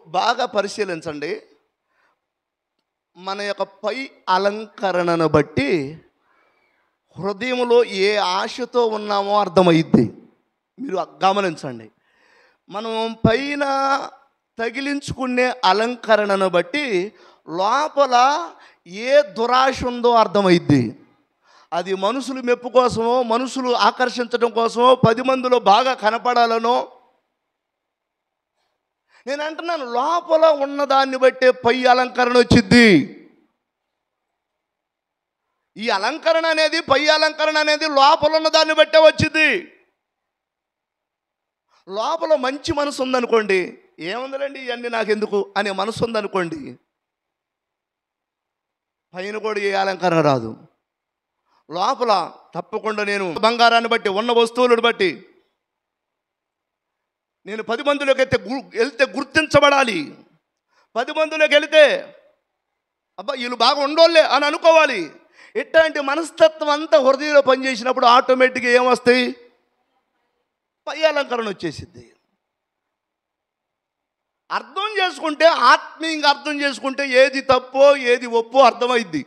బాగా పరిశీలించండి. మన యొక్క పై అలంకరణను బట్టి హృదయంలో ఏ ఆశతో ఉన్నామో అర్థమైద్ది. మీరు గమనించండి. మనం పైన తగిలించుకునే అలంకరణను బట్టి లోపల ఏ దురాశ ఉందో అర్థమైద్ది. అది మనుషులు మెప్పు కోసమో, మనుషులు ఆకర్షించడం కోసమో, 10 మందిలో బాగా కనపడాలనో. నేను అంటున్నాను, లోపల ఉన్నదాన్ని బట్టే పై అలంకరణ వచ్చిద్ది. ఈ అలంకరణ అనేది, పై అలంకరణ అనేది లోపల ఉన్నదాన్ని బట్టే వచ్చింది. లోపల మంచి మనసు ఉందనుకోండి, ఏముందండి ఇవన్నీ నాకెందుకు అనే మనసు ఉందనుకోండి, పైన కూడా ఏ అలంకరణ రాదు. లోపల తప్పకుండా నేను బంగారాన్ని బట్టి, ఉన్న వస్తువులను బట్టి నేను 10 మందిలోకి వెళ్తే గుర్తించబడాలి. 10 మందిలోకి వెళితే అబ్బా వీళ్ళు బాగా ఉండోళ్ళే అని అనుకోవాలి. ఇట్లాంటి మనస్తత్వం అంతా హృదయంలో పనిచేసినప్పుడు ఆటోమేటిక్గా ఏమొస్తాయి? పై అలంకరణ వచ్చేసిద్ది. అర్థం చేసుకుంటే, ఆత్మీయంగా అర్థం చేసుకుంటే ఏది తప్పో ఏది ఒప్పో అర్థమైద్ది.